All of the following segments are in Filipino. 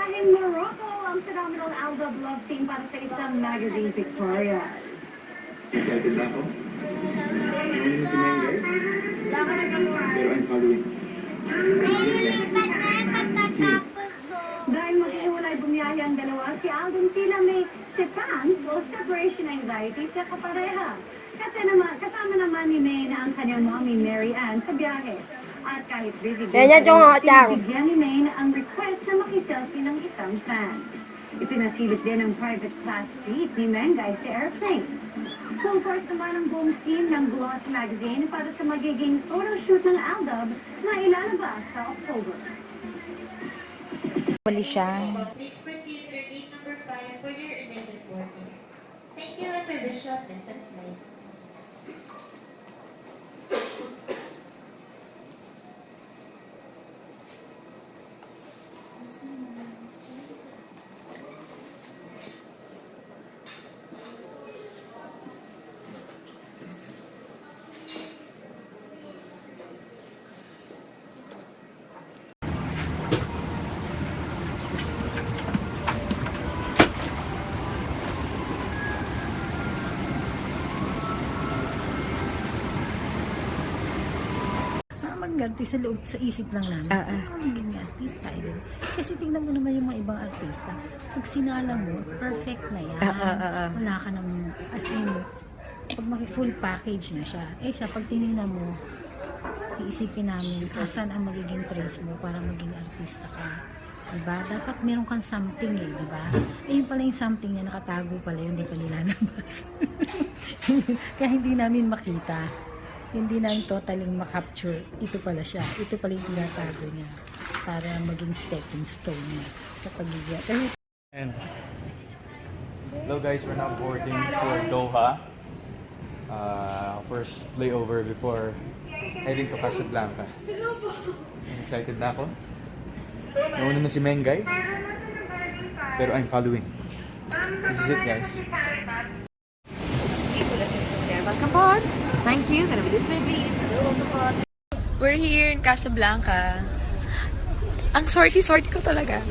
biyaheng Morocco ang phenomenal Aldab love team para sa isang magazine pictorial. Excited na ako. Ngayon mo si Mengay, pero I'm following. Dahil maghiwalay bumiyahe ang dalawa, si Alden tila may sepans o separation anxiety sa kapareha. Kasama naman ni May na ang kanyang mommy Mary Ann sa biyahe. At kahit busy pinibigyan ni May na ang request na makiselfie ng isang fan. Ipinasilip din ang private class seat ni Mengay sa airplane. Full course naman ang buong team ng Gloss Magazine para sa magiging photoshoot ng Aldab na ilalabas sa October. Wali siya. Please proceed to gate number 5 for your immediate boarding. Thank you and for the short distance flight. Mag-artist sa loob, sa isip lang namin. Maging artista, idol. Kasi tingnan mo naman yung mga ibang artista. Pag sinalang mo, perfect na yan. Wala ka naman, as in, pag full package na siya. Eh siya, pag tinignan mo, iisipin namin, asan ang magiging trace mo para maging artista ka. Diba? Dapat meron kang something eh, diba? Eh yun pala yung something na nakatago pala yun, hindi pa nilalabas. Kaya hindi namin makita. Hindi namin totaling makapture. Ito pala siya. Ito pala yung tinatago niya para maging stepping stone niya sa pagiging. Hello guys, we're now boarding for Doha. First layover before heading to Casablanca. I'm excited na ako. Nauna na si Mengay, pero I'm following. This is it guys. Welcome po. Thank you. Gonna be this way, We're here in Casablanca. Ang sorty-sorty ko talaga.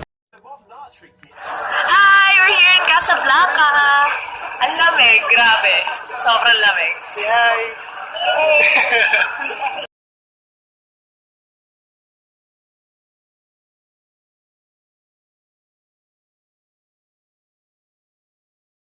Hi! We're here in Casablanca! Ang lamig, grabe. Sobrang lamig. Hi!